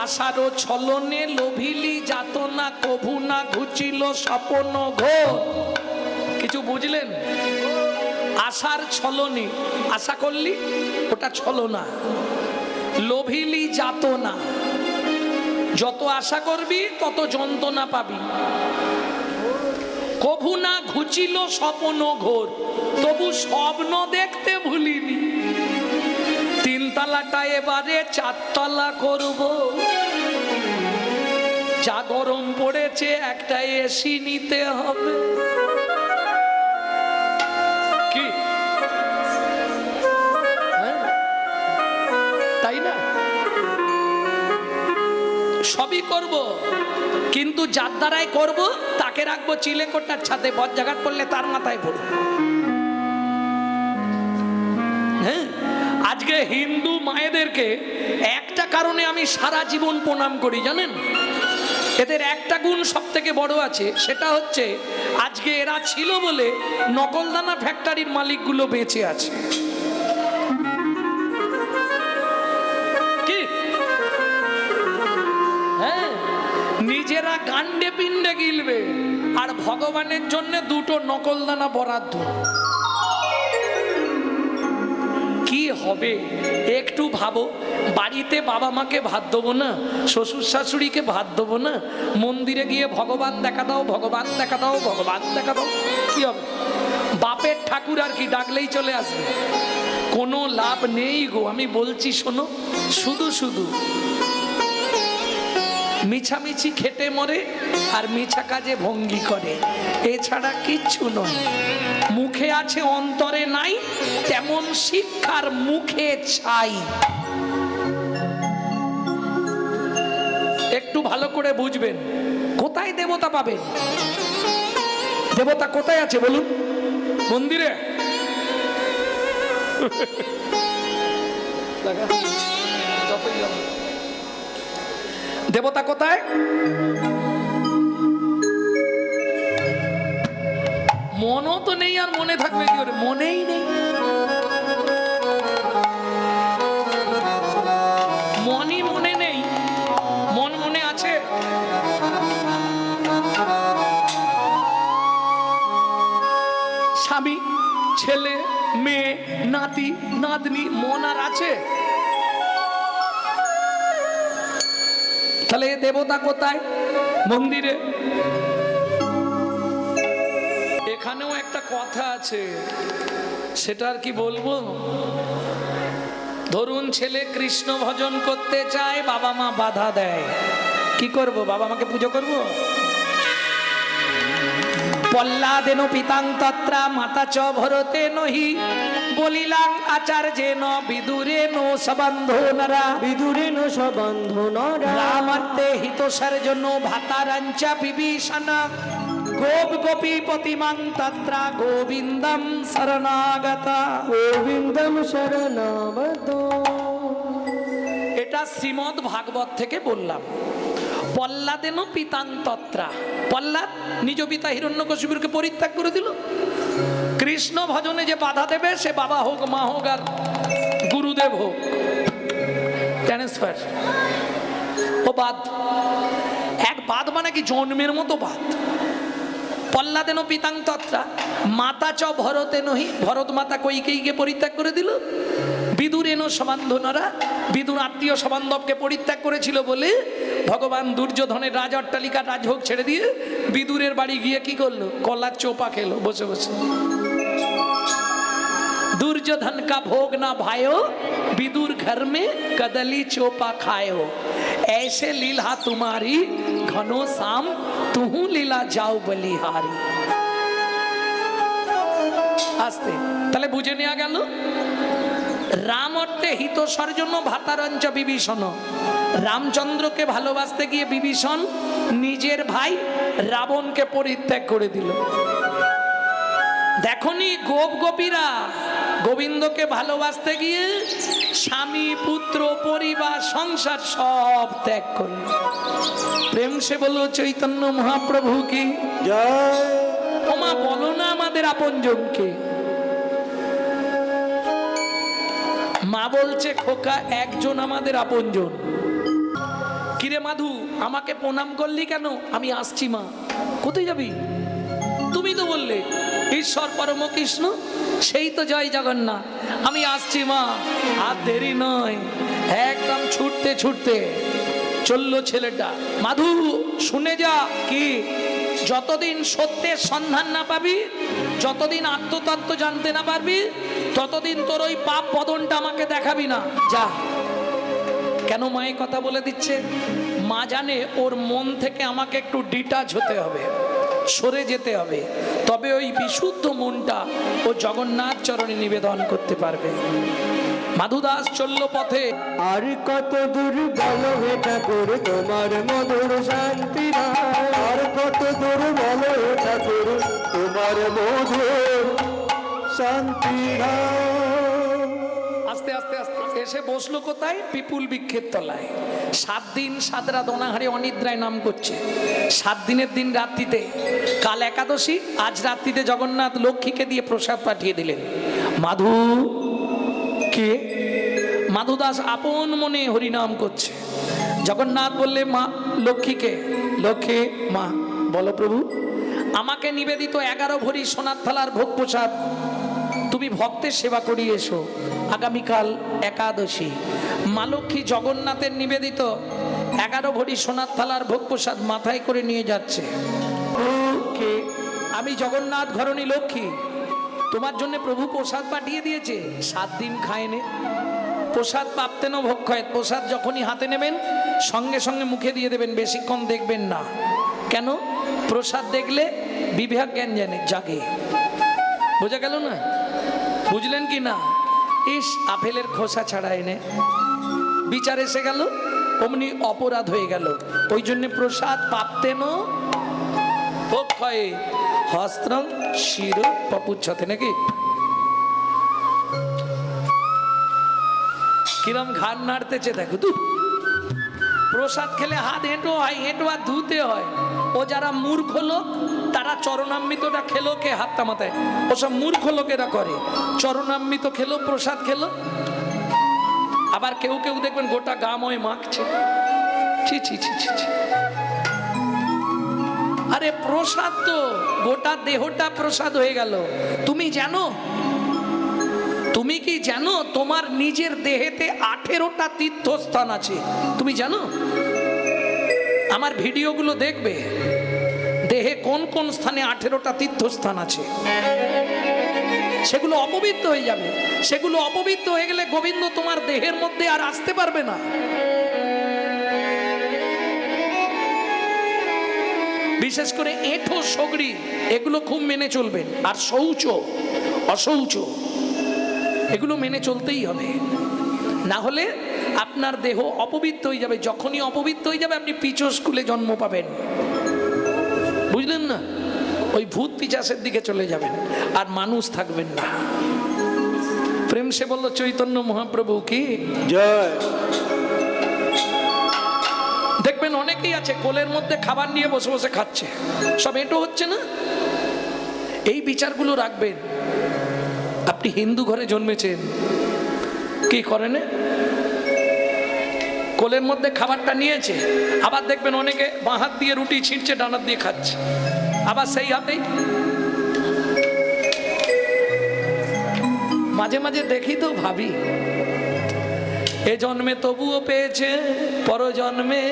আশারও ছলনে লোভিলি যাতনা কভু না ঘুচিল স্বপ্ন ঘোর। কিছু বুঝলেন? আশার ছলনে, আশা করলি ওটা ছলনা। লোভিলি যাতনা, যত আশা করবি তত যন্ত্রণা পাবি। কভু না ঘুচিল স্বপ্ন ঘোর, তবু স্বপ্ন দেখতে ভুলিনি। তিনতলাটা এবারে চারতলা করব, যা গরম পড়েছে একটা এসি নিতে হবে। কি তাই না? সবই করব, কিন্তু যার দ্বারাই করব তাকে রাখবো চিলেকোটার ছাদে, বজ্রাঘাত পড়লে তার মাথায় পড়ব। হ্যাঁ, আজকে হিন্দু মায়েদেরকে একটা কারণে আমি সারা জীবন প্রণাম করি, জানেন? এদের একটা গুণ সব থেকে বড় আছে, সেটা হচ্ছে আজকে এরা ছিল বলে নকলদানা ফ্যাক্টরির মালিকগুলো বেঁচে আছে। কি? হ্যাঁ, নিজেরা গান্ডে পিণ্ডে গিলবে আর ভগবানের জন্য দুটো নকলদানা বরাদ্দ। কি হবে একটু ভাবো। বাড়িতে বাবা মাকে ভাত দেবো না, শ্বশুর শাশুড়িকে ভাত দেবো না, মন্দিরে গিয়ে ভগবান দেখা দাও, ভগবান দেখা দাও, ভগবান দেখা দাও, কি হবে? বাপের ঠাকুর আর কি ডাকলেই চলে আসবে? কোনো লাভ নেই গো। আমি বলছি শোনো, শুধু শুধু মিছামিছি খেটে মরে আর মিছা কাজে ভঙ্গি করে, এছাড়া কিচ্ছু নয়। মুখে আছে অন্তরে নাই, তেমন শিক্ষার মুখে চাই। একটু ভালো করে বুঝবেন। কোথায় দেবতা পাবেন? দেবতা কোথায় আছে বলুন? মন্দিরে? দেবতা কোথায়? মনও তো নেই, আর মনে থাকবে কি করে? মনেই নেই। মনই মনে নেই, মন মনে আছে। স্বামী, ছেলে, মেয়ে, নাতি নাতনি, মন আর আছে? তাহলে দেবতা কোথায়? মন্দিরে। এখানেও একটা কথা আছে, সেটা আর কি বলবো। ধরুন ছেলে কৃষ্ণ ভজন করতে চায়, বাবা মা বাধা দেয়, কি করব? বাবা মাকে পুজো করব? পল্লাদেন পিতাং তত্রা মাতা চ ভরতে নহি বলিলাং আচার্যেন বিদুরেন সবন্ধনরা। বিদুরেন সবন্ধনরা রামার্থে হিতসার জন্য ভাতারাঞ্চা বিভীষণা গোপ গোপী পতিমাং তত্রা গোবিন্দম শরণাগতা। গোবিন্দম শরণাগত। এটা শ্রীমদ্ ভাগবত থেকে বললাম। পল্লাদেন পিতাং তত্রা, পল্লাদ নিজ পিতা হিরণ্যকশিপুরকে পরিত্যাগ করে দিল। কৃষ্ণ ভজনে যে বাধা দেবে সে বাবা হোক, মা হোক, আর গুরুদেব হোক, ট্রান্সফার। ও বাদ। এক বাদ মানে কি? জন্মের মতো বাদ। পল্লাদেন পিতাং তত্রা মাতা চ ভরতে নহি, ভরত মাতা কৈকেয়ীকে পরিত্যাগ করে দিল। বিদুরেন সবন্ধনরা, বিদুর আত্মীয় সবান্ধবকে পরিত্যাগ করেছিল বলে ভগবান দুর্যোধনের রাজ অট্টালিকা রাজভোগ ছেড়ে দিয়ে বিদুরের বাড়ি গিয়ে কি করলো? কলার চোপা খেলো বসে বসে। दुर्योधन का भोग ना भायो, विदुर घर में कदली चोपा खायो। ऐसे लीला तुम्हारी घनो शाम, तुहू लीला जाओ बलिहारी। आस्ते তাহলে বুঝে নেওয়া গেল। রাম অর্থে হিতসার জন্য ভাতারঞ্চ বিভীষণ। রামচন্দ্রকে ভালোবাসতে গিয়ে বিভীষণ নিজের ভাই রাবণকে পরিত্যাগ করে দিল। দেখনি গোপ গোপীরা গোবিন্দকে ভালোবাসতে গিয়ে স্বামী, পুত্র, পরিবার, সংসার সব ত্যাগ করল। প্রেম সে বলো চৈতন্য মহাপ্রভু কি জয়। ওমা বলো না আমাদের আপনজনকে। মা বলছে খোকা একজন আমাদের আপনজন, কিরে মাধু, আমাকে প্রণাম করলি কেন? আমি আসছি মা। কোথায় যাবি? তুমি তো বললে ঈশ্বর পরম কৃষ্ণ, সেই তো জয় জগন্নাথ। আমি আসছি মা। আর দেরি নয়, একদম ছুটতে ছুটতে চললো ছেলেটা। মাধু শুনে যা, কি যতদিন সত্যের সন্ধান না পাবি, যতদিন আত্মতত্ত্ব জানতে না পারবি, ততদিন তোর ওই পাপ বদনটা আমাকে দেখাবি না। যা। কেন মায়ের কথা বলে দিচ্ছে? মা জানে ওর মন থেকে আমাকে একটু ডিটাচ হতে হবে, সরে যেতে হবে, তবে ওই বিশুদ্ধ মনটা ও জগন্নাথ চরণে নিবেদন করতে পারবে। মাধুদাস চলল পথে। আর কত দূর বলো হে ঠাকুর তোমার মধুর শান্তি নাই, আর কত দূর বলো হে ঠাকুর তোমার মধুর শান্তি নাই। আস্তে আস্তে আস্তে এসে বসলো কোথায়? পিপুল বৃক্ষের তলায়। 7 দিন 7 রাত অনাহারে অনিদ্রায় নাম করছে। 7 দিনের দিন রাত্রিতে, কাল একাদশী, আজ রাত্রিতে জগন্নাথ লক্ষ্মীকে দিয়ে প্রসাদ পাঠিয়ে দিলেন। মাধু কে? মাধুদাস আপন মনে হরিনাম করছে। জগন্নাথ বললে মা লক্ষ্মীকে, লক্ষ্মী মা বলো প্রভু, আমাকে নিবেদিত 11 ভরি সোনার থালার ভোগ প্রসাদ তুমি ভক্তের সেবা করিয়ে এসো। আগামীকাল একাদশী। মা লক্ষ্মী জগন্নাথের নিবেদিত 11 ভরি সোনার থালার ভোগ প্রসাদ মাথায় করে নিয়ে যাচ্ছে। কে? আমি জগন্নাথ ঘরণী লক্ষ্মী, তোমার জন্য প্রভু প্রসাদ পাঠিয়ে দিয়েছে। 7 দিন খায়নি। প্রসাদ প্রাপ্তেন ভক্ষয়েত, প্রসাদ যখনই হাতে নেবেন সঙ্গে সঙ্গে মুখে দিয়ে দেবেন, বেশিক্ষণ দেখবেন না। কেন? প্রসাদ দেখলে বিবেক জ্ঞান জাগে। বোঝা গেল না? বুঝলেন কি না? ইস, আপেলের খোসা ছাড়া এনে বিচার এসে গেল, অমনি অপরাধ হয়ে গেল। ওই জন্য প্রসাদ প্রাপ্তেন ভক্ষয়েত হস্ত্রং শির পপুচ্ছতে, নাকি? কিরম ঘাড় নাড়তেছে দেখো। তু প্রসাদ খেলে হাত হেঁটো হয়, হেঁটো আর ধুতে হয়। ও যারা মূর্খ লোক তারা চরণামৃতটা খেলো, কে হাতটা মাথায়, ওসব মূর্খ লোকেরা করে। চরণামৃত খেলো, প্রসাদ খেলো। আবার কেউ কেউ দেখবেন গোটা গাময় মাখছে। ছি ছি ছি ছি ছি। আরে প্রসাদ তো গোটা দেহটা প্রসাদ হয়ে গেল। তুমি জানো, তুমি কি জানো তোমার নিজের দেহেতে 18টা তীর্থস্থান আছে? তুমি জানো? আমার ভিডিওগুলো দেখবে, দেহে কোন কোন স্থানে 18টা তীর্থস্থান আছে। সেগুলো অপবিত্র হয়ে যাবে। সেগুলো অপবিত্র হয়ে গেলে গোবিন্দ তোমার দেহের মধ্যে আর আসতে পারবে না। বিশেষ করে এঁঠো সগড়ি এগুলো খুব মেনে চলবেন। আর শৌচ অশৌচ এগুলো মেনে চলতেই হবে, না হলে আপনার দেহ অপবিত্র হয়ে যাবে। যখনই অপবিত্র হয়ে যাবে আপনি পিচো স্কুলে জন্ম পাবেন। বুঝলেন না? ওই ভূত পিচাসের দিকে চলে যাবেন, আর মানুষ থাকবেন না। প্রেম সে বলল চৈতন্য মহাপ্রভু কি জয়। দেখবেন অনেকেই আছে কোলের মধ্যে খাবার নিয়ে বসে বসে খাচ্ছে, সব এঁটো হচ্ছে না। এই বিচারগুলো রাখবেন। আপনি হিন্দু ঘরে জন্মেছেন, কি করেন? কোলের মধ্যে খাবারটা নিয়েছে, আবার দেখবেন অনেকে বাঁ হাত দিয়ে রুটি ছিঁড়ছে, ডান হাত দিয়ে খাচ্ছে, আবার সেই হাতেই। মাঝে মাঝে দেখি তো ভাবি, এ জন্মে তবুও পেয়েছে, পর জন্মে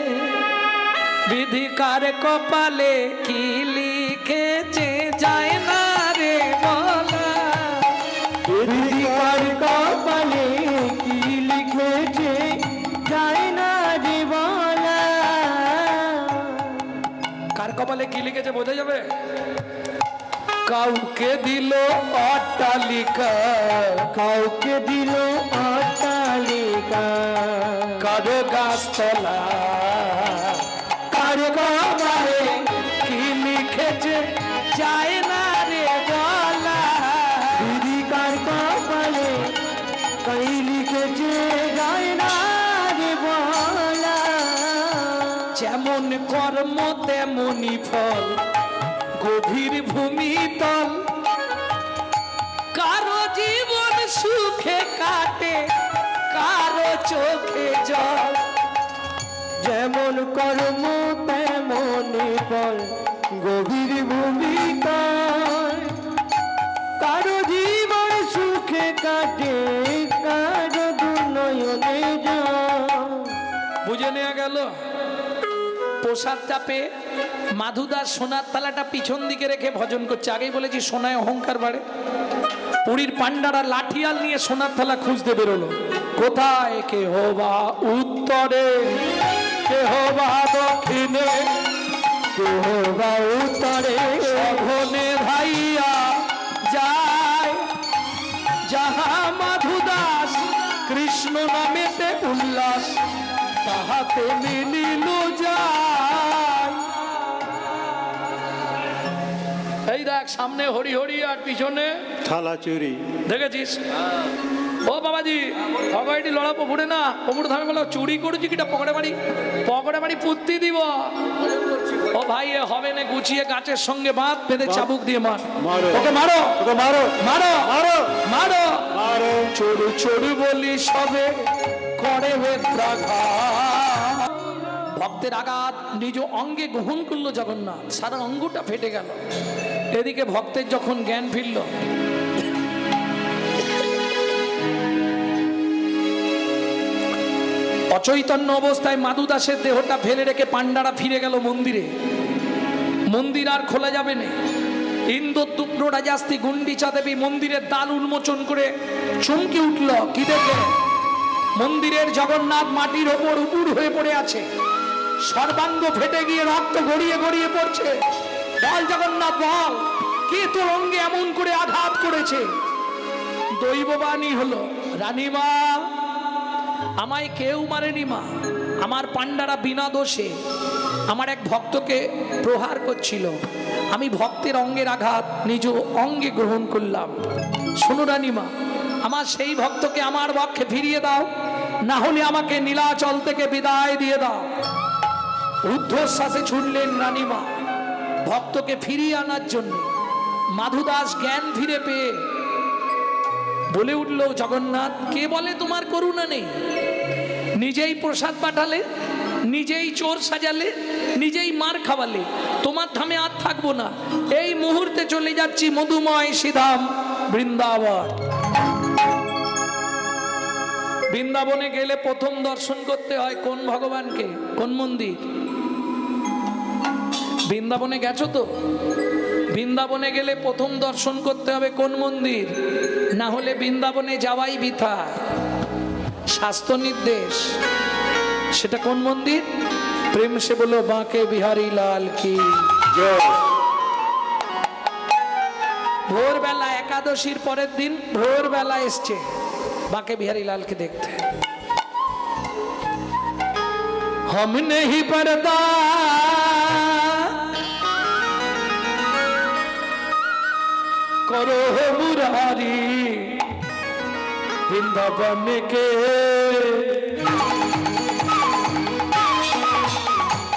বিধি কার কপালে কি লিখেছে যায় না রে বলা। বিধি কার কপালে কি লিখেছে যায় না রে বলা। কার কপালে কি লিখেছে বোঝা যাবে? কাউকে দিল অট্টালিকা, কাউকে দিল অট্টালিকা, কারো গাছতলা, কারো কপালে কি লিখেছে যায় না রে বলা। বিধি কার কপালে কই লিখেছে যায় না রে বলা। যেমন কর্ম তেমনি ফল, গভীর ভূমিতল, কারো জীবন সুখে কাটে, কারো চোখে জল। যেমন কর্ম তেমনই ফল, গভীর ভূমিকায় কারো জীবন সুখে কাটে, কারো দুর্নয়নে যায়। বুঝে নেওয়া গেল। প্রসাদ চাপে মাধুদাস সোনার থালাটা পিছন দিকে রেখে ভজন করছে। আগেই বলেছি সোনায় অহংকার বাড়ে। পুরীর পান্ডারা লাঠিয়াল নিয়ে সোনার থালা খুঁজতে বেরোলো। কোথায়? কেহ বা উত্তরে, কেহ বা দক্ষিণে, কেহ বা উত্তরে সঘনে ধাইয়া যায়। যাহা মাধুদাস কৃষ্ণ নামেতে উল্লাস, তাহাতে মিলিল যায়। এই দেখ সামনে হরি হরি আর পিছনে থালা চুরি। দেখেছিস? ও বাবাজি ভগাইটি লড়া পপুড়ে না, পপুড় ধামে বলো চুরি করেছি কিটা পকেটে মারি পুত্তি দিব। ও ভাই এ হবে না, গুছিয়ে গাছের সঙ্গে বাঁধ, বেঁধে চাবুক দিয়ে মার। মারো ওকে মারো, ওকে মারো মারো মারো মারো। মারো। চড়ু চড়ু বলি সবে করে বেত্রাঘাত। ভক্তের আঘাত নিজ অঙ্গে গ্রহণ করলো জগন্নাথ, সারা অঙ্গটা ফেটে গেল। এদিকে ভক্তের যখন জ্ঞান ফিরল, অচৈতন্য অবস্থায় মাধুদাসের দেহটা ফেলে রেখে পান্ডারা ফিরে গেল মন্দিরে। মন্দির আর খোলা যাবে না। ইন্দ্রদুম্ন রাজাস্তি গুন্ডিচা দেবী মন্দিরের দ্বার উন্মোচন করে চমকে উঠল। কি দেখে? মন্দিরের জগন্নাথ মাটির ওপর উপুড় হয়ে পড়ে আছে, সর্বাঙ্গ ফেটে গিয়ে রক্ত গড়িয়ে গড়িয়ে পড়ছে। বল জগন্নাথ বল, কে তোর অঙ্গে এমন করে আঘাত করেছে? দৈববাণী হলো, রানীমা আমায় কেউ মারেনি মা, আমার পান্ডারা বিনা দোষে আমার এক ভক্তকে প্রহার করছিল। আমি ভক্তের অঙ্গের আঘাত নিজ অঙ্গে গ্রহণ করলাম। শোনো রানীমা, আমার সেই ভক্তকে আমার পক্ষে ফিরিয়ে দাও, না হলে আমাকে নীলাচল থেকে বিদায় দিয়ে দাও। ঊর্ধ্বশ্বাসে ছুটলেন রানীমা ভক্তকে ফিরিয়ে আনার জন্য। মাধুদাস জ্ঞান ফিরে পেয়ে বলে উঠল, জগন্নাথ কে বলে তোমার করুণা নেই? নিজেই প্রসাদ পাঠালে, নিজেই চোর সাজালে, নিজেই মার খাওয়ালে, তোমার ধামে আর থাকবো না। এই মুহূর্তে চলে যাচ্ছি মধুময় শ্রীধাম বৃন্দাবন। বৃন্দাবনে গেলে প্রথম দর্শন করতে হয় কোন ভগবানকে? কোন মন্দির? বৃন্দাবনে গেছো তো? বৃন্দাবনে গেলে প্রথম দর্শন করতে হবে কোন মন্দির? না হলে বৃন্দাবনে যাওয়াই বৃথা। শাস্ত্র নির্দেশ। সেটা কোন মন্দির? প্রেম সে বলো বাঁকে বিহারী লাল কি জয়। ভোরবেলা একাদশীর পরের দিন ভোরবেলা এসছে বাঁকে বিহারী লালকে দেখতে। हम नहीं पर्दा करो मुरारी वृंदावन के,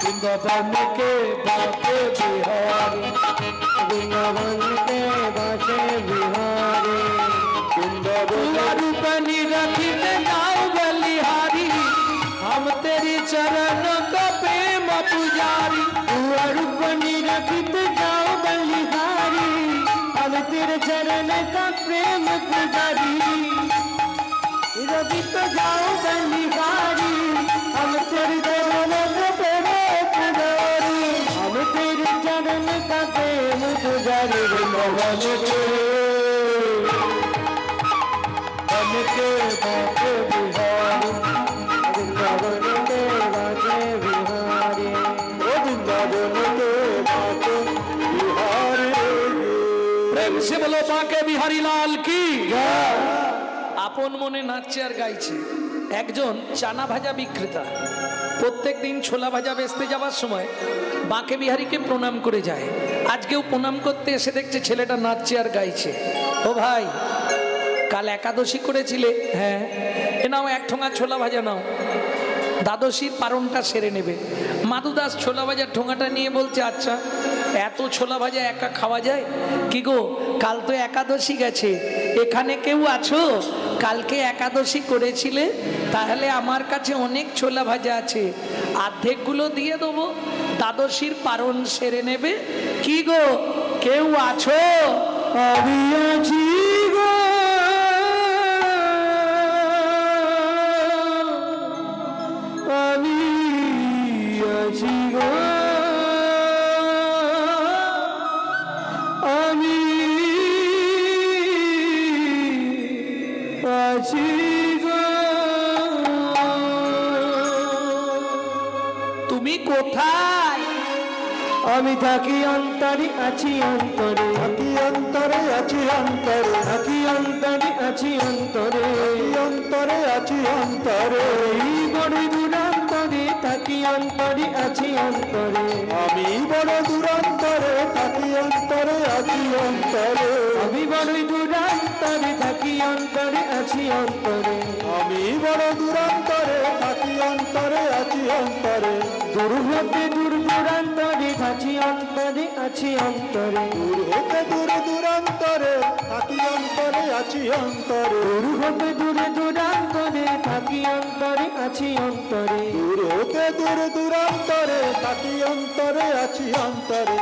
वृंदावन के बाके बिहारी, वृंदावन के बासे बिहारी, रूप निरखित नाव बलिहारी, हम तेरी चरण का प्रेम पुजारी। रूप निरखित जाओ बलिहारी, हम तेरे चरण का प्रेम पुजारी। रवि तो जाओ बलिहारी, हम तेरे चरण का प्रेम पुजारी, हम तेरे चरण का प्रेम पुजारी। वृंदावन के बन के बाके बिहारी, वृंदावन के बाके बिहारी, वृंदावन के बाके बिहारी। প্রেম সে বলো বাঁকে বিহারী লাল কি। আপন মনে নাচছে আর গাইছে। একজন চানা ভাজা বিক্রেতা প্রত্যেক দিন ছোলা ভাজা বেচতে যাওয়ার সময় বাঁকে বিহারীকে প্রণাম করে যায়। আজকেও প্রণাম করতে এসে দেখছে ছেলেটা নাচছে আর গাইছে। ও ভাই, কাল একাদশী করেছিলে? হ্যাঁ। এ নাও এক ঠোঙা ছোলা ভাজা নাও, দ্বাদশীর পারণটা সেরে নেবে। মাধুদাস ছোলা ভাজার ঠোঙাটা নিয়ে বলছে, আচ্ছা এত ছোলা ভাজা একা খাওয়া যায়? কি গো, কাল তো একাদশী গেছে, এখানে কেউ আছো? কালকে একাদশী করেছিলে, তাহলে আমার কাছে অনেক ছোলা ভাজা আছে, অর্ধেকগুলো দিয়ে দেবো, দ্বাদশীর পারণ সেরে নেবে। কি গো, কেউ আছো? আমি আছি গো, আমি আছি গো, আমি আছি গো। তুমি কোথায়? আমি থাকি অন্তরে, আছি অন্তরে, থাকি অন্তরে, আছি অন্তরে, থাকি অন্তরে, আছি অন্তরে, অন্তরে আছি অন্তরে, এই বড় দূরান্তরে, থাকি অন্তরে, আছি অন্তরে, আমি বড় দূরান্তরে, থাকি অন্তরে, আছি অন্তরে, আমি বড় দূরান্তরে, থাকি অন্তরে, আছি অন্তরে, আমি বড় দূরান্তরে, থাকি অন্তরে, আছি অন্তরে, দূর হতে দূর দূরান্তরে, থাকি অন্তরে, আছি অন্তরে, দূর হতে দূর দূরান্তরে, থাকি অন্তরে, আছি অন্তরে, দূর হতে দূর দূরান্তরে, থাকি অন্তরে, আছি অন্তরে, দূর হতে দূর দূরান্তরে, থাকি অন্তরে, আছি অন্তরে,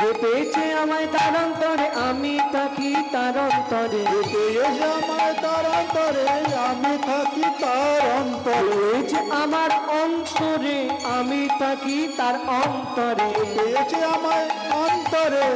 যে পেয়েছে আমায় তার অন্তরে, আমি থাকি তার অন্তরে, যে পেয়েছে আমায় তার অন্তরে, আমি থাকি তার অন্তরে, পেয়েছে আমার অন্তরে, আমি থাকি তার অন্তরে, পেয়েছে আমায় অন্তরে,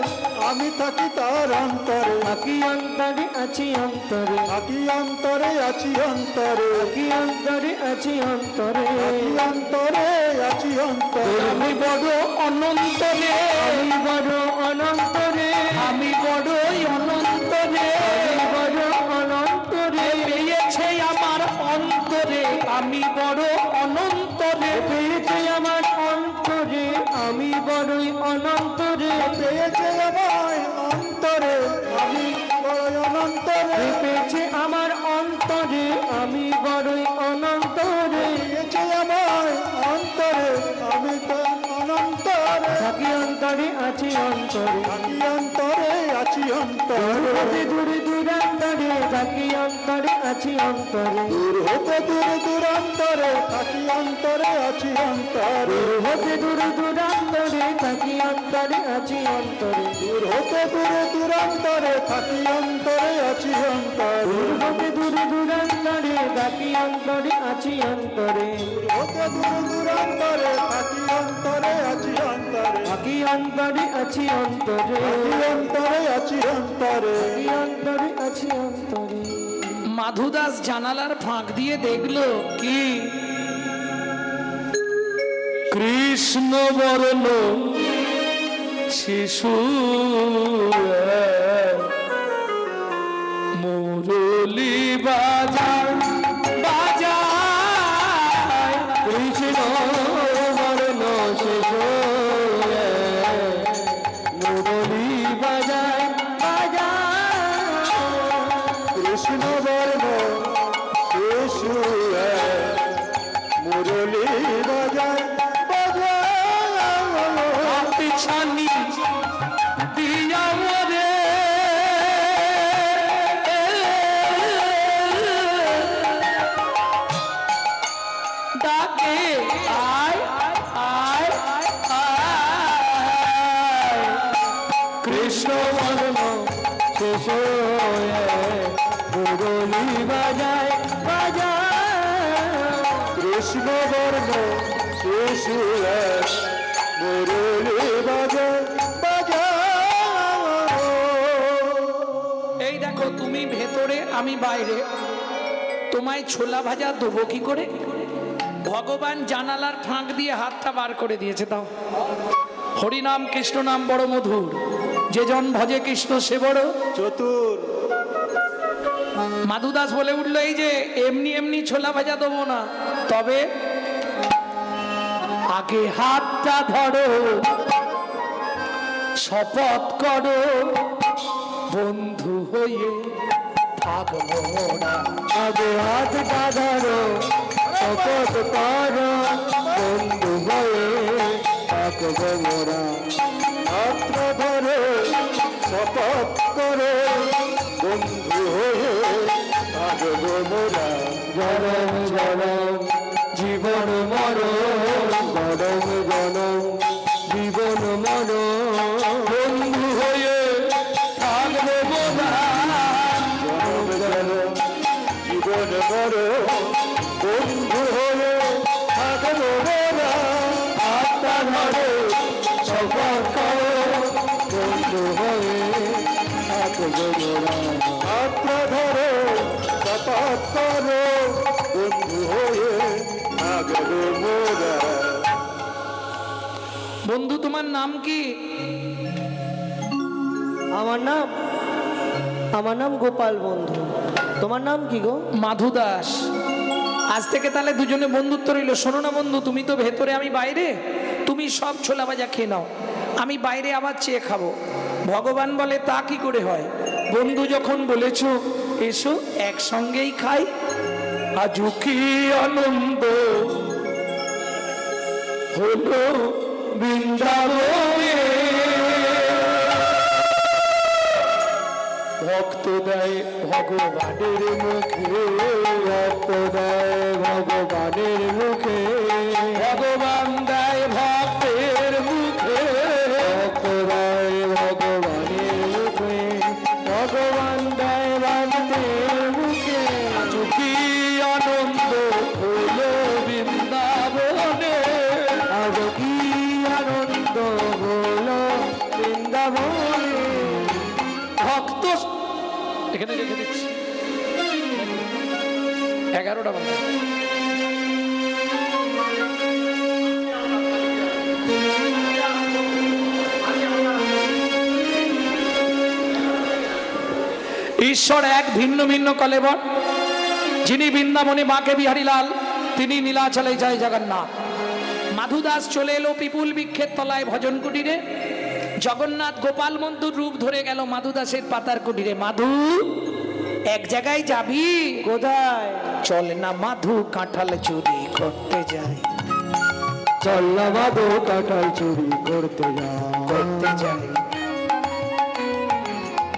আমি থাকি তার অন্তরে, থাকি অন্তরে, আছি অন্তরে, থাকি অন্তরে, আছি অন্তরে, থাকি অন্তরে, আছি অন্তরে, থাকি অন্তরে, আছি অন্তরে, আমি বড় অনন্তরে, আমি বড় অনন্তরে, আমি বড়ই অনন্তরে, আমি বড় অনন্তরে, পেয়েছে আমার অন্তরে, আমি বড় অনন্তরে, পেয়েছে আমার অন্তরে, আমি বড়ই অনন্তরে, পেয়েছে আমার অন্তরে, আমি বড়ই অনন্তরে, পেয়েছে আমার অন্তরে, আমি বড়ই অনন্তরে, পেয়েছে আমার অন্তরে, আমি তো অনন্তরে, থাকি অন্তরে, আছি অন্তরে, থাকি অন্তরে, আছি অন্তরে, হতে দূরে দূরান্তরে, থাকি অন্তরে, আছি অন্তরে, দূর হতে দূরে দূরান্তরে, থাকি অন্তরে, আছি অন্তরে, দূর হতে দূরে দূরান্তরে, থাকি অন্তরে, আছি অন্তরে, দূর হতে দূরে দূরান্তরে, থাকি অন্তরে, আছি অন্তরে, দূর হতে দূরে দূরান্তরে, থাকি অন্তরে, আছি অন্তরে, দূর হতে দূরে দূরান্তরে, থাকি অন্তরে, আছি অন্তরে, থাকি অন্তরে, আছি অন্তরে, থাকি অন্তরে, আছি অন্তরে, থাকি অন্তরে, আছি অন্তরে। মাধুদাস জানালার ফাঁক দিয়ে দেখলো কি কৃষ্ণ বরণ শিশু মুরলি বাজার বাজায়, কৃষ্ণ বরণ শিশু মুরলি বাজায় বাজায়, কৃষ্ণ বরণ শিশু মুরলি বাজায় বাজায়, পিছানি দিয়া রে ডাকে আয় আয় আয়, কৃষ্ণ বর্ণ শেষ মুরলি বাজায় বাজায়, কৃষ্ণ বর্ণ শেষ মুরলি বাজায় বাজায়। এই দেখো তুমি ভেতরে আমি বাইরে, তোমায় ছোলা ভাজা দেবো কি করে? ভগবান জানালার ফাঁক দিয়ে হাতটা বার করে দিয়েছে। দাও, হরিনাম কৃষ্ণ নাম বড় মধুর, যে জন ভজে কৃষ্ণ সে বড় চতুর। মাধুদাস বলে উঠলো এই যে এমনি এমনি ছোলা ভাজা দেবো না, তবে আগে হাতটা ধরো, শপথ করো, বন্ধু হয়ে থাকবো না। আগে হাতটা ধরো, শপথ করো, বন্ধু হয়ে থাকবো মোরা। হাত ধরো, শপথ করো, বন্ধু হয়ে থাকবো গো মোরা জনম জনম জীবন মরণ গরম গরম জীবন মরণ বন্ধু হয়ে থাকবো মোরা জনম জনম জীবন মরণ বন্ধু হয়ে থাকবো মোরা আত্মা ধরে সবার করো বন্ধু হয়ে থাকবো মোরা আত্মা ধরে শপথ করো বন্ধু হয়ে থাকবো মোরা। বন্ধু তোমার নাম কি? আমার নাম গোপাল বন্ধু। তোমার নাম কি গো? মাধু দাস। আজ থেকে তাহলে দুজনে বন্ধুত্ব রইল। শোনো না বন্ধু, তুমি তো ভেতরে, আমি বাইরে, তুমি সব ছোলা ভাজা খেয়ে নাও, আমি বাইরে আবার চেয়ে খাবো। ভগবান বলে তা কি করে হয়? বন্ধু যখন বলেছ এসো একসঙ্গেই খাই। আজ কি আনন্দ হলো বৃন্দাবনে, ভক্ত দেয় ভগবানের মুখে, ভক্ত দেয় ভগবানের মুখে, ভগবান দেয় ভক্তের মুখে, ভক্ত দেয় ভগবানের মুখে, ভগবান দেয় ভক্তের মুখে। কি আনন্দ হলো বৃন্দাবনে, আজ কি আনন্দ হলো বৃন্দাবনে। ভক্ত এখানে রেখে দিচ্ছি 11টা বাজে। ঈশ্বর এক, ভিন্ন ভিন্ন কলেবর। যিনি বৃন্দাবনে বাঁকে বিহারী লাল, তিনি নীলাচলে জয় জগন্নাথ। মাধু দাস চলে এলো পিপুল বৃক্ষের তলায় ভজন কুটিরে। জগন্নাথ গোপাল বন্ধুর রূপ ধরে গেল মাধু দাসের পাতার কুটিরে। মাধু, এক জায়গায় যাবি? কোথায়? চল না মাধু, কাঁঠাল চুরি করতে যাই। চল না মাধু, কাঁঠাল চুরি করতে যাই।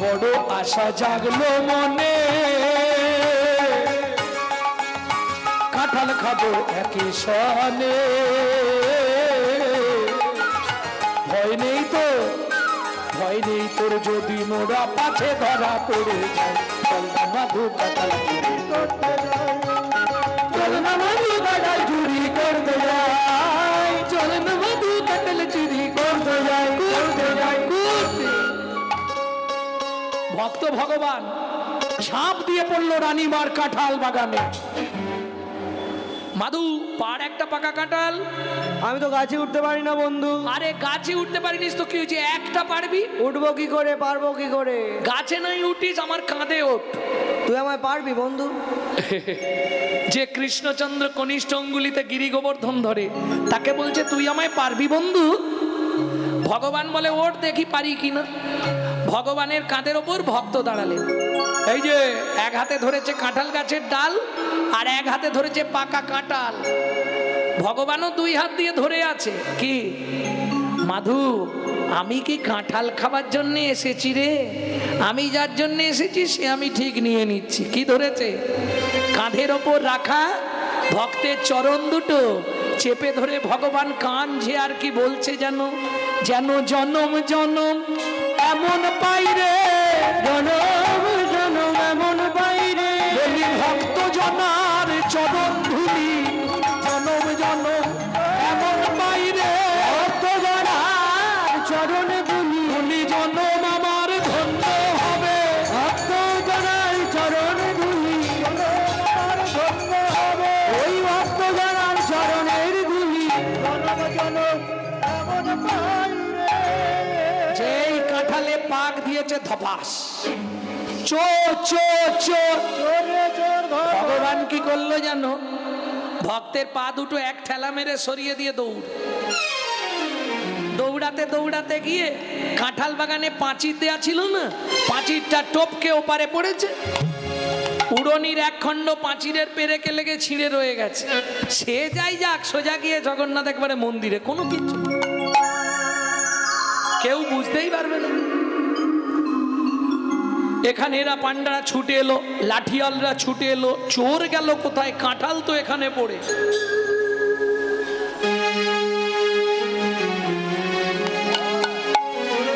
বড় আশা জাগলো মনে, কাঁঠাল খাবো একই সনে। ভয় নেই তো, ভয় নেই তোর, যদি মোরা পাছে ধরা পড়ে যায়। চল না মাধু, কাঁঠাল চুরি করতে যাই। চল না মাধু, কাঁঠাল চুরি করতে যাই। চল না মাধু, কাঁঠাল চুরি করতে যাই। ভক্ত ভগবান ঝাঁপ দিয়ে পড়লো রানীমার কাঁঠাল বাগানে। মাধু, পার একটা পাকা কাঁঠাল। আমি তো গাছে উঠতে পারি না বন্ধু। আরে গাছে উঠতে পারিনিস তো কি হয়েছে, একটা পারবি। উঠবো কি করে, পারবো কি করে? গাছে নাই উঠিস, আমার কাঁধে ওঠ। তুই আমায় পারবি বন্ধু? যে কৃষ্ণচন্দ্র কনিষ্ঠ অঙ্গুলিতে গিরি গোবর্ধন ধরে, তাকে বলছে তুই আমায় পারবি বন্ধু। ভগবান বলে ওঠ দেখি পারি কিনা। ভগবানের কাঁধের ওপর ভক্ত দাঁড়ালেন। এই যে এক হাতে ধরেছে কাঁঠাল গাছের ডাল, আর এক হাতে ধরেছে পাকা কাঁঠাল। ভগবানও দুই হাত দিয়ে ধরে আছে। কি মাধু, আমি কি কাঁঠাল খাবার জন্য এসেছি রে? আমি যার জন্য এসেছি সে আমি ঠিক নিয়ে নিচ্ছি। কি ধরেছে? কাঁধের ওপর রাখা ভক্তের চরণ দুটো চেপে ধরে ভগবান কাঁধে আর কি বলছে যেন, যেন জনম জনম এমন পাইরে, জনম জনম এমন বাইরে, বলি ভক্ত জনার চরণ ধুলি, জনম জনম এমন পাইরে, ভক্ত জনার চরণ ধুলি, ধুলি জনম আমার ধন্য হবে। ভক্ত জনার চরণ ধুলি, জনম ধন্য হবে। ওই ভক্ত জনার চরণের ধুলি, জনম জনম এমন বাইরে। যেই কাঁঠালে পাক দিয়েছে ধপাস, চো চো চো, জোরে জোর ধর। ভগবান কি করলো জানো? ভক্তের পা দুটো এক ঠেলা মেরে সরিয়ে দিয়ে দৌড়াতে দৌড়াতে গিয়ে কাঁঠাল বাগানে পাঁচির দেয়া ছিল না, পাঁচিরটা টপকে ওপারে পড়েছে। উড়নির এক খণ্ড পাঁচিরের পেরেকে লেগে ছিঁড়ে রয়ে গেছে। সে যাই যাক, সোজা গিয়ে জগন্নাথ একবারে মন্দিরে, কোনো কিছু কেউ বুঝতেই পারবে না। এখানে এরা পান্ডারা ছুটে এলো, লাঠিয়ালরা ছুটে এলো, চোর গেল কোথায়, কাঁঠাল তো এখানে পড়ে।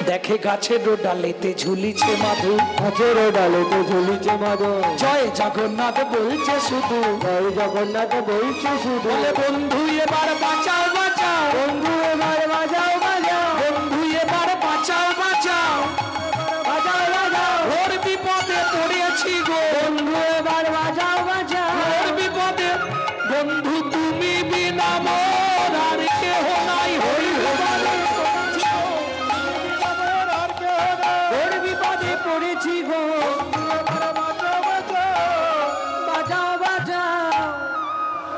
দেখে গাছের ডালেতে ঝুলিছে মাধু, গাছের ডালেতে ঝুলিছে মাধু, জয় জগন্নাথ বলছে শুধু, জয় জগন্নাথ বলছে শুধু। বলে বন্ধু এবার বাঁচাও বাঁচাও, বন্ধু এবার বাজাও বাজাও, বন্ধু এবার বাঁচাও বাঁচাও, বাজাও বাজাও, ওর বিপদে পড়েছি গো, বন্ধু এবার বাজাও বাজাও, ওর বিপদে। বন্ধু তুমি বিনা মোর আর কেহ নাই, হই ওর বিপদে পড়েছি গো, বাজাও বাজাও।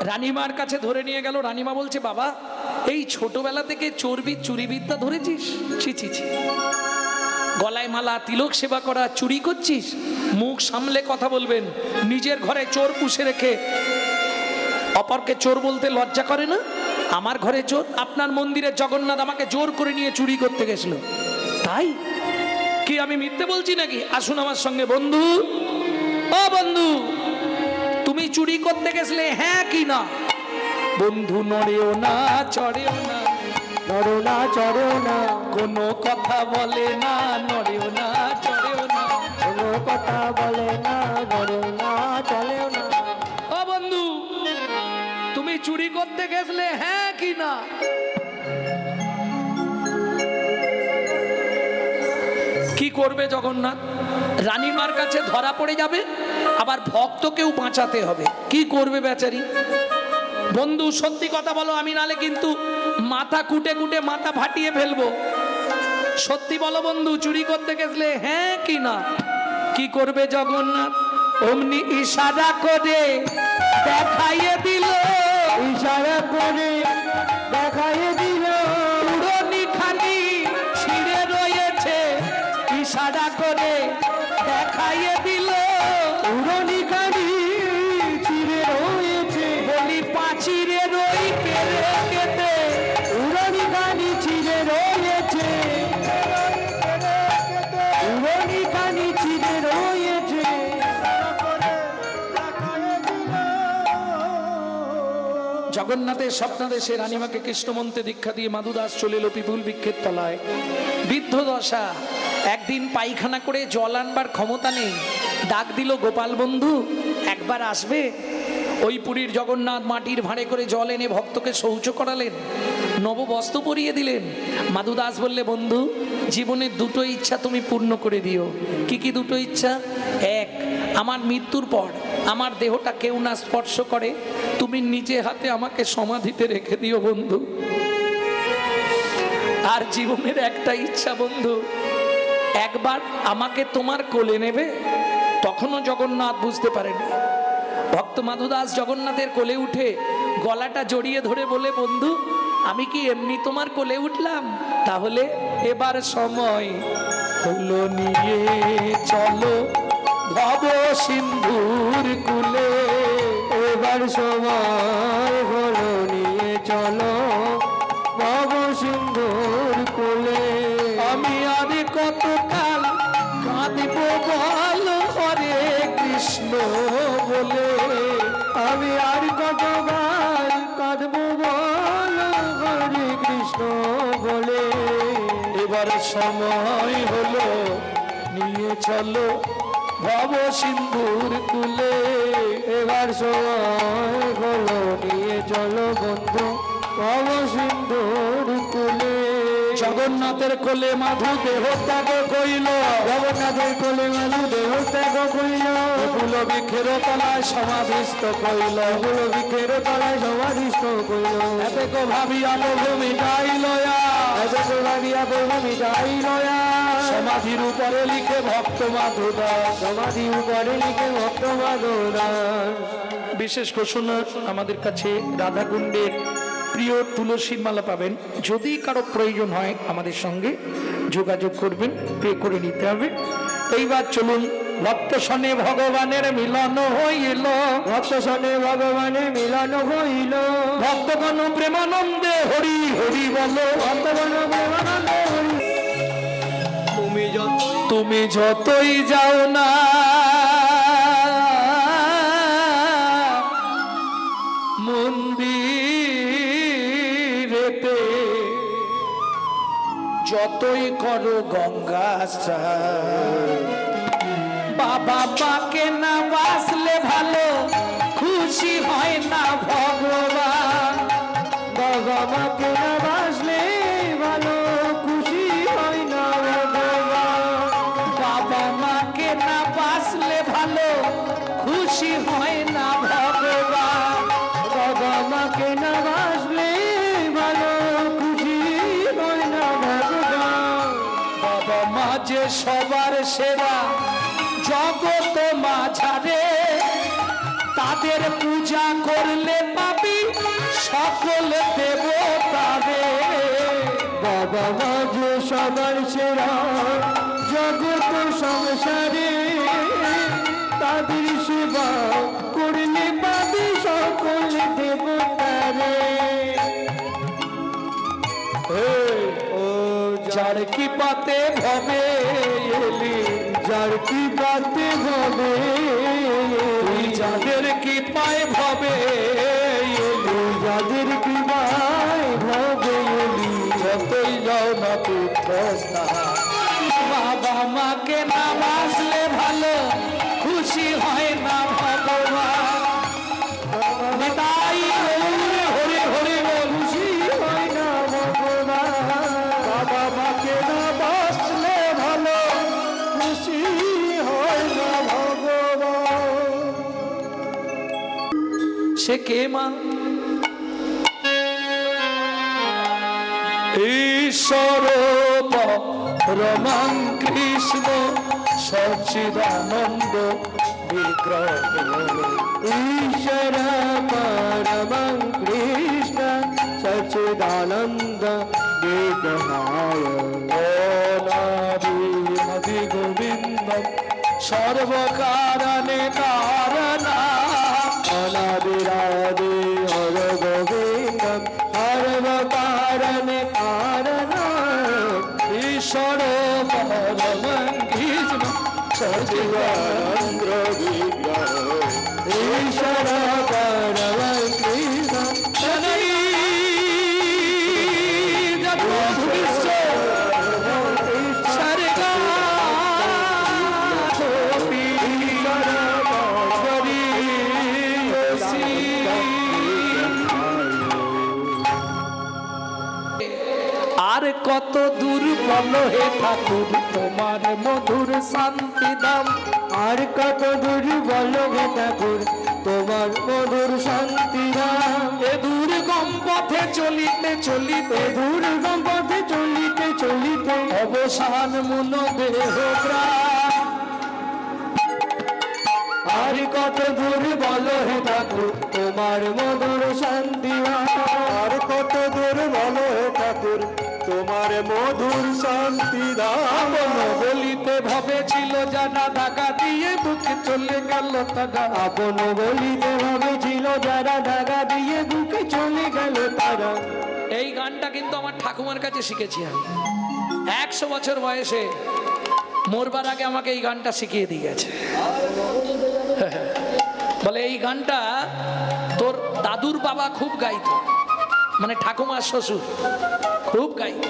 রানীমার কাছে ধরে নিয়ে গেল। রানীমা বলছে, বাবা এই ছোটবেলা থেকে চুরি বিদ্যা ধরেছিস? ছি ছি ছি, গলায় মালা, তিলক সেবা করা, চুরি করছিস? মুখ সামলে কথা বলবেন। নিজের ঘরে চোর পুষে রেখে অপরকে চোর বলতে লজ্জা করে না? আমার ঘরে চোর, আপনার মন্দিরে জগন্নাথ আমাকে জোর করে নিয়ে চুরি করতে গেছিল, তাই কি আমি মিথ্যে বলছি নাকি? আসুন আমার সঙ্গে। বন্ধু, ও বন্ধু, তুমি চুরি করতে গেছিলে, হ্যাঁ কি না? বন্ধু নড়েও না চড়েও না, নড়ো না চড়ো না, কোনো কথা বলে না, নড়েও না চড়েও না, কোনো কথা বলে না, নড়ো না চলেও না। ও বন্ধু, তুমি চুরি করতে গেছিলে, হ্যাঁ কি না? কি করবে জগন্নাথ? রানীমার কাছে ধরা পড়ে যাবে, আবার ভক্তকেও বাঁচাতে হবে, কি করবে বেচারি? বন্ধু সত্যি কথা বলো, আমি নালে কিন্তু মাথা কুটে কুটে মাথা ফাটিয়ে ফেলবো। সত্যি বলো বন্ধু, চুরি করতে গেছিলে, হ্যাঁ কি না? কি করবে জগন্নাথ? অমনি ইশারা করে দেখাইয়ে দিল, ইশারা করে দেখাইয়ে দিল, পুরনি খানি ছিঁড়ে রয়েছে, ইশারা করে দেখাইয়ে দিল, উড়নি খানি চিরে রয়েছে, বলি পাঁচিরে রই কেড়ে কেটে, উড়নি খানি চিরে রয়েছে, উড়নি খানি চিরে রয়েছে। জগন্নাথের স্বপ্নাদেশে রানীমাকে কৃষ্ণমন্ত্রে দীক্ষা দিয়ে মাধুদাস চলে এলো পিপুল বৃক্ষের তলায়। বৃদ্ধ দশা, একদিন পায়খানা করে জল আনবার ক্ষমতা নেই, ডাক দিল, গোপাল বন্ধু একবার আসবে? ওই পুরীর জগন্নাথ মাটির ভাঁড়ে করে জল এনে ভক্তকে শৌচ করালেন, নববস্ত্র পরিয়ে দিলেন। মাধুদাস বললে, বন্ধু জীবনের দুটো ইচ্ছা তুমি পূর্ণ করে দিও। কি কি দুটো ইচ্ছা? এক, আমার মৃত্যুর পর আমার দেহটা কেউ না স্পর্শ করে, তুমি নিজে হাতে আমাকে সমাধিতে রেখে দিও বন্ধু। আর জীবনের একটা ইচ্ছা বন্ধু, একবার আমাকে তোমার কোলে নেবে। তখনও জগন্নাথ বুঝতে পারেনি। ভক্ত মাধুদাস জগন্নাথের কোলে উঠে গলাটা জড়িয়ে ধরে বলে, বন্ধু আমি কি এমনি তোমার কোলে উঠলাম? তাহলে এবার সময় হলো, নিয়ে চলো ভব সিন্ধুর কুলে, এবার সময় হলো, নিয়ে চলো ভব সিন্ধুর কোলে। আমি আর কতকাল কাঁদব বল হরে কৃষ্ণ বলে, আমি আর কত গান কাঁদবো বল হরে কৃষ্ণ বলে। এবার সময় হলো, নিয়ে চলো ভব সিন্ধুর কুলে, এবার সময় হলো, নিয়ে চলো বন্ধু ভব সিন্ধুর কুলে। জগন্নাথের কোলে মাধু দেহ ত্যাগ কইল, জগন্নাথের কোলে মাধু দেহ ত্যাগ করিল, ফুল বৃক্ষের তলায় সমাধিস্থ কইল, ফুল বৃক্ষের তলায় সমাধিস্থ করিল। এতে কো ভাবিয়া ভূমি যাইল, এতে তো ভাবিয়া ভূমি যাইল, সমাধির উপরে লিখে ভক্ত মাধুদাস, সমাধি উপরে লিখে ভক্ত মাধুদাস। বিশেষ ঘোষণা, আমাদের কাছে রাধাকুণ্ডের প্রিয় তুলসীর মালা পাবেন। যদি কারো প্রয়োজন হয় আমাদের সঙ্গে যোগাযোগ করবেন, পে করে নিতে হবে। এইবার চলুন, ভক্ত সনে ভগবানের মিলন হইল, ভক্ত সনে ভগবানের মিলন হইল, ভক্তগণ প্রেমানন্দে হরি হরি বলো, ভক্তগণ প্রেমানন্দে হরি। তুমি তুমি যতই যাও না মন্দিরেতে, যতই করো গঙ্গা স্নান, বাবা মাকে না বাসলে ভালো খুশি হয় না ভগবান। বাবা মাকে না বাসলে ভালো খুশি হয় না ভগবান। বাবা মাকে না বাসলে ভালো খুশি হয় না ভগবান। বাবা মাকে না বাসলে ভালো খুশি হয় না ভগবান। বাবা মা যে সবার সেরা জগত মাঝারে, তাদের পূজা করলে পাবি সকল দেবতারে। বাবা মা যে সবার সেরা জগৎ সংসারে, তাদের সেবা করলে পাবি সকল দেবতারে। ও যার কি পাতে ভবে এলি, যার কি পাতে হবে, তুই যাদের কি পায় ভবে এলি, যাদের কি পায় ভবে এলি, যতই যাও না তীর্থস্থান, বাবা মাকে না বাসলে ভালো খুশি হয় না ভগবান। নিতাই গৌর হরি হরি বল। খুশি হয় না ভগবান। বাবা মাকে না বাসলে ভালো খুশি হয় না ভগবান। সে কে মা? ঈশ্বর পরমাং কৃষ্ণ সচ্চিদানন্দ বিগ্রহ। ঈশ্বর পরমং কৃষ্ণ সচ্চিদানন্দ বিগ্রহায়। অনাদি গোবিন্দ সর্বকারণে কারণা, অনাদিরাদি হর গোবিন্দ সর্বকারণে কারণ। ঈশ্বর পরমং কৃষ্ণ সচ্চিদানন্দ বিগ্রহ। ঈশ্বর পরমং কৃষ্ণ আর কত দূর বলো হে ঠাকুর তোমার মধুর শান্তি দাম। আর কত দূর বলো হে ঠাকুর তোমার মধুর শান্তি ধাম। এ দুর্গম পথে চলিতে চলিতে, দুর্গম পথে চলিতে চলিতে অবসান মন দেহ প্রাণ। আর কত দূর বলো হে ঠাকুর তোমার মধুর শান্তি ধাম। আর কত দূর বলো হে ঠাকুর তোমার মধুর শান্তি ধাম। বলিতে ভাবে ছিল জানা ঢাকা দিয়ে বুকে চলে গেল তারা। আপন বলিতে ভেবেছিল যারা ঢাকা দিয়ে বুকে চলে গেল তারা। এই গানটা কিন্তু আমার ঠাকুমার কাছে শিখেছি আমি। 100 বছর বয়সে মরবার আগে আমাকে এই গানটা শিখিয়ে দিয়ে গেছে। বলে এই গানটা তোর দাদুর বাবা খুব গাইতো, মানে ঠাকুমার শ্বশুর খুব গাইতো।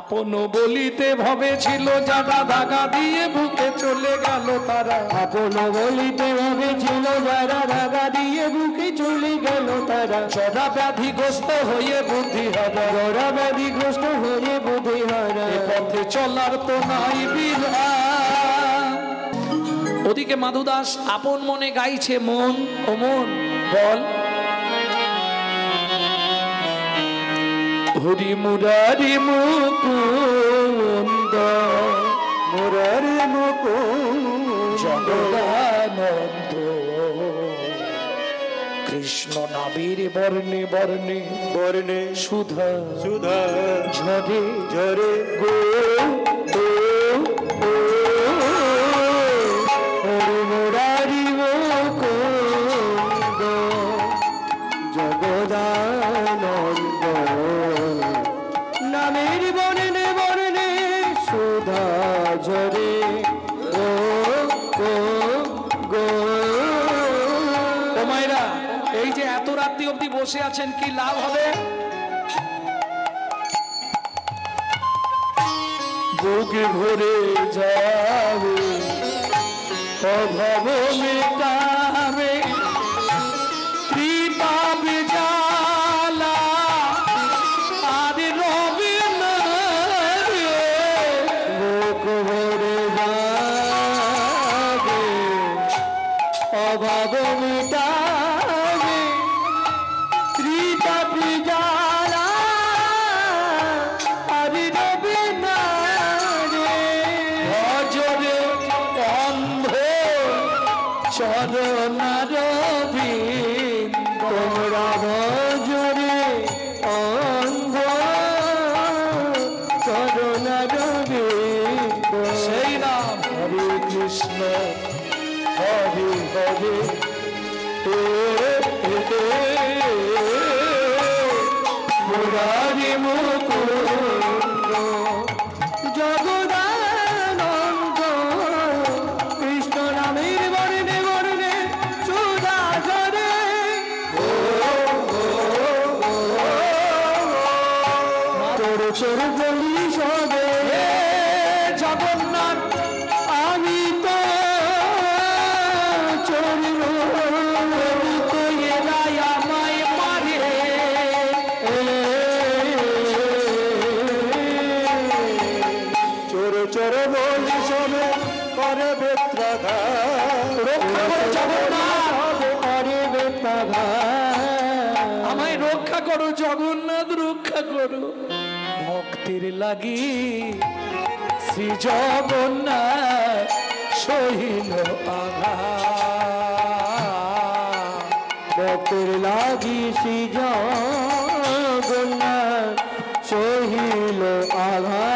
আপন বলিতে ভবে ছিল যারা ধাগা দিয়ে বুকে চলে গেল তারা। আপন বলিতে ভেবেছিল যারা ঢাকা দিয়ে বুকে চলে গেল তারা। চড়া ব্যাধিগ্রস্ত হয়ে বুদ্ধি হারা, জরা ব্যাধিগ্রস্ত হয়ে বুদ্ধি হারা। এ পথে চলার তো নাই বিধান। ওদিকে মাধু দাস আপন মনে গাইছে মন ও মন বল। হরি মুরারি মুকুন্দ মুরারি মুকুন্দ জগদানন্দ, কৃষ্ণ নামের বর্ণে বর্ণে বর্ণে সুধা সুধা ঝরে ঝরে গো ও ও হরি মুরারি মুকুন্দ জগদানন্দ। নামের বর্ণে বর্ণে সুধা এই যে এত রাত্রি অবধি বসে আছেন, কি লাভ হবে? বুকে ভরে যাবে অভাব মেটাবে কৃপাবে জ্বালা আর রবে না রে। বুক ভরে যাবে অভাব মেটাবে কৃপাবে জ্বালা আর রবে না রে। ভজরে অন্ধ চরণার বৃন্দ, তোমরা ভজরে অন্ধ চরণার বৃন্দ। সেই নাম হরে কৃষ্ণ হরে হরে মুরারি মুকুন্দ জগদানন্দ কৃষ্ণ নামের বর্ণে বর্ণে সুধাধরে। তোর চোর বলি সবে জগন্নাথ আমি তো চোর তো এলাই আমায় মারে। চোর চোর বলি সবে করে বেত্রাঘাত, রক্ষা করে জগন্নাথ করে বেত্রাঘাত। আমায় রক্ষা করো জগন্নাথ, রক্ষা করো। ভক্তির লাগি শ্রী জগন্নাথ সহিল আঘাত। ভক্তের লাগি শ্রী জগন্নাথ সহিল আঘাত।